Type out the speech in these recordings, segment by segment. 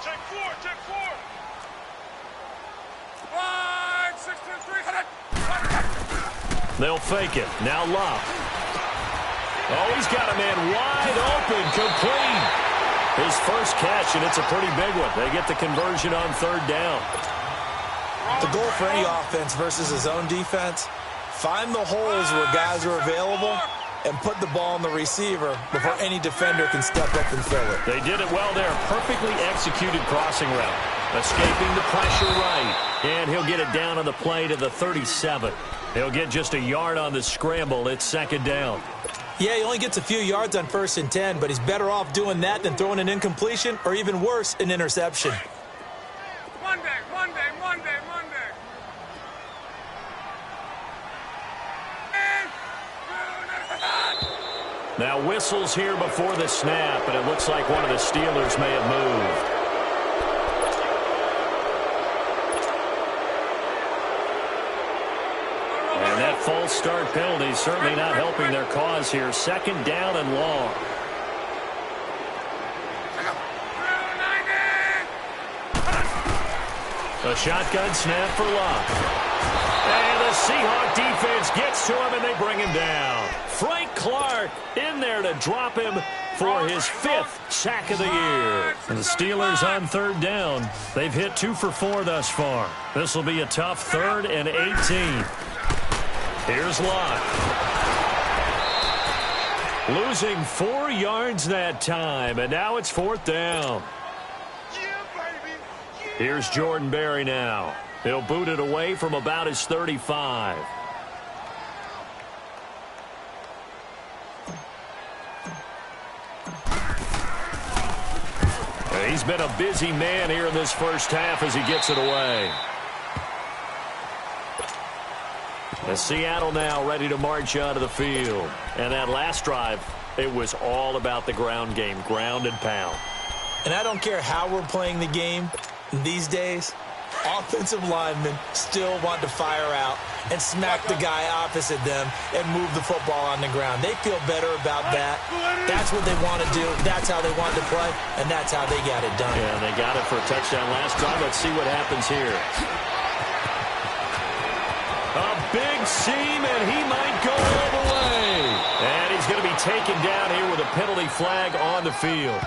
Check four. 5, 6, 2, 3. They'll fake it. Now Love. Oh, he's got a man wide open, complete. His first catch, and it's a pretty big one. They get the conversion on third down. The goal for any offense versus his own defense, find the holes where guys are available and put the ball on the receiver before any defender can step up and fill it. They did it well there. Perfectly executed crossing route. Escaping the pressure right. And he'll get it down on the play to the 37. He'll get just a yard on the scramble. It's second down. Yeah, he only gets a few yards on 1st and 10, but he's better off doing that than throwing an incompletion or even worse, an interception. Monday. Now whistles here before the snap, and it looks like one of the Steelers may have moved. And that false start penalty is certainly not helping their cause here. Second down and long. A shotgun snap for Love. And the Seahawk defense gets to him, and they bring him down. Frank Clark in there to drop him for his 5th sack of the year. And the Steelers on third down. They've hit 2 for 4 thus far. This will be a tough 3rd and 18. Here's Locke. Losing 4 yards that time, and now it's 4th down. Here's Jordan Berry now. He'll boot it away from about his 35. He's been a busy man here in this first half as he gets it away. And Seattle now ready to march out of the field. And that last drive, it was all about the ground game, ground and pound. And I don't care how we're playing the game these days, offensive linemen still want to fire out and smack the guy opposite them and move the football on the ground. They feel better about that. That's what they want to do. That's how they want to play, and that's how they got it done. Yeah, they got it for a touchdown last drive. Let's see what happens here. A big seam, and he might go all the way. And he's going to be taken down here with a penalty flag on the field.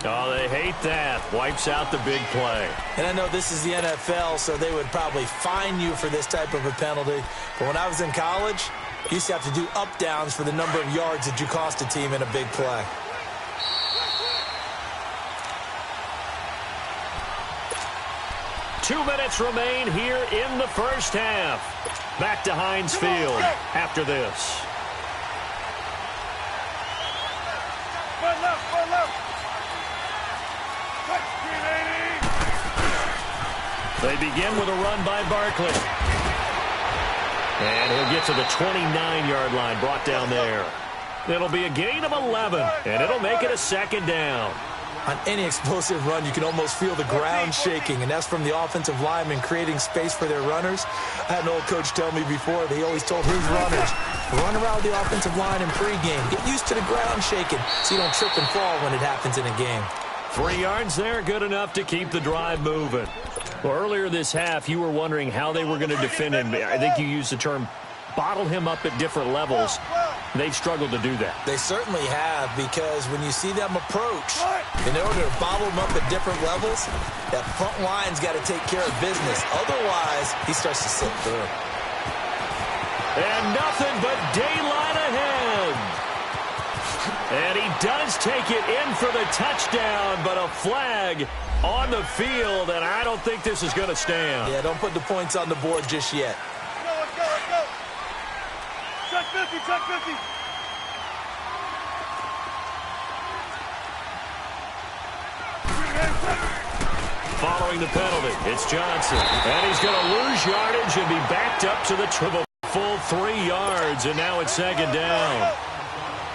Oh, they hate that. Wipes out the big play. And I know this is the NFL, so they would probably fine you for this type of a penalty. But when I was in college, you used to have to do up-downs for the number of yards that you cost a team in a big play. Two minutes remain here in the first half. Back to Heinz Field after this. They begin with a run by Barkley. And he'll get to the 29-yard line, brought down there. It'll be a gain of 11, and it'll make it a second down. On any explosive run, you can almost feel the ground shaking, and that's from the offensive linemen creating space for their runners. I had an old coach tell me before, they always told his runners, run around the offensive line in pregame. Get used to the ground shaking so you don't trip and fall when it happens in a game. 3 yards there, good enough to keep the drive moving. Well, earlier this half, you were wondering how they were going to defend him. I think you used the term bottle him up at different levels. They've struggled to do that. They certainly have, because when you see them approach, in order to bottle them up at different levels, that front line's got to take care of business. Otherwise, he starts to slip through. And nothing but daylight ahead. And he does take it in for the touchdown, but a flag on the field, and I don't think this is going to stand. Yeah, don't put the points on the board just yet. Let's go. Check 50. Following the penalty, it's Johnson. And he's going to lose yardage and be backed up to the full 3 yards, and now it's second down.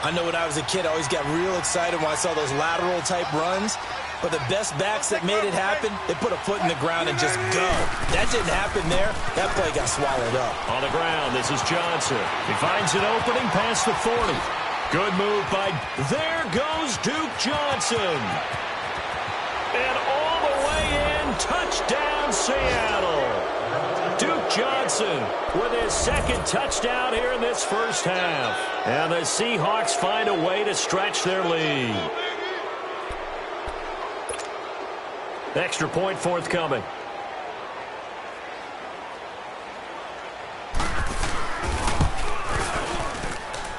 I know when I was a kid, I always got real excited when I saw those lateral-type runs. But the best backs that made it happen, they put a foot in the ground and just go. That didn't happen there. That play got swallowed up. On the ground, this is Johnson. He finds an opening past the 40. Good move by... There goes Duke Johnson. Seattle. Duke Johnson with his second touchdown here in this first half. And the Seahawks find a way to stretch their lead. Extra point forthcoming.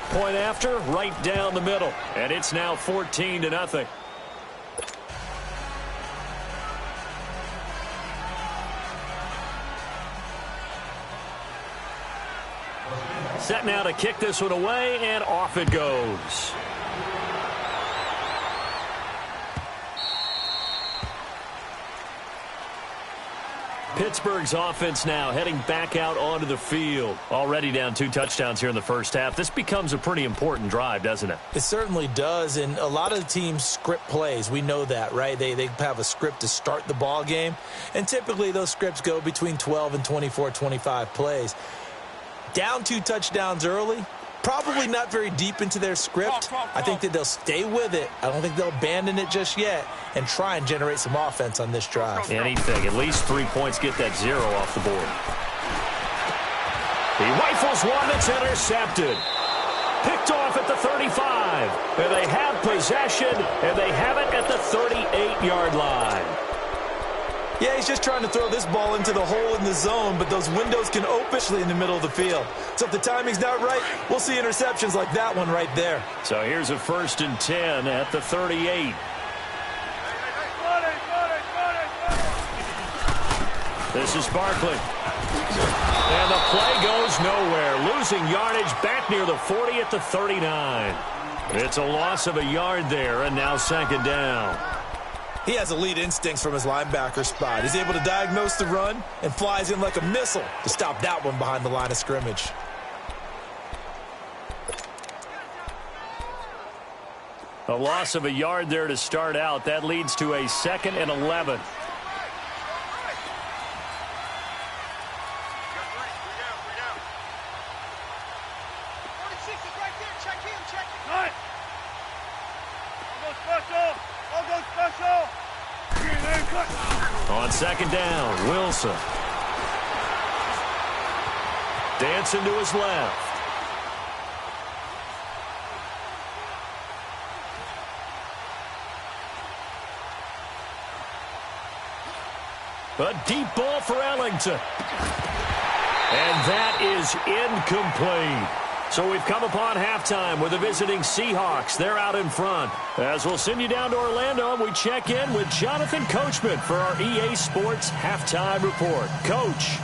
Point after, right down the middle. And it's now 14-0. Set now to kick this one away, and off it goes. Pittsburgh's offense now heading back out onto the field. Already down 2 touchdowns here in the first half. This becomes a pretty important drive, doesn't it? It certainly does, and a lot of the teams script plays. We know that, right? They have a script to start the ball game, and typically those scripts go between 12 and 24, 25 plays. Down 2 touchdowns early, probably not very deep into their script. I think that they'll stay with it. I don't think they'll abandon it just yet and try and generate some offense on this drive. Anything. At least 3 points get that 0 off the board. He rifles one that's intercepted. Picked off at the 35. And they have possession, and they have it at the 38-yard line. Yeah, he's just trying to throw this ball into the hole in the zone, but those windows can open in the middle of the field. So if the timing's not right, we'll see interceptions like that one right there. So here's a 1st and 10 at the 38. This is Barkley. And the play goes nowhere. Losing yardage back near the 40 at the 39. It's a loss of a yard there, and now 2nd down. He has elite instincts from his linebacker spot. He's able to diagnose the run and flies in like a missile to stop that one behind the line of scrimmage. A loss of a yard there to start out. That leads to a 2nd and 11. On 2nd down, Wilson. Dancing to his left. A deep ball for Ellington. And that is incomplete. So we've come upon halftime with the visiting Seahawks. They're out in front. As we'll send you down to Orlando, and we check in with Jonathan Coachman for our EA Sports Halftime Report. Coach.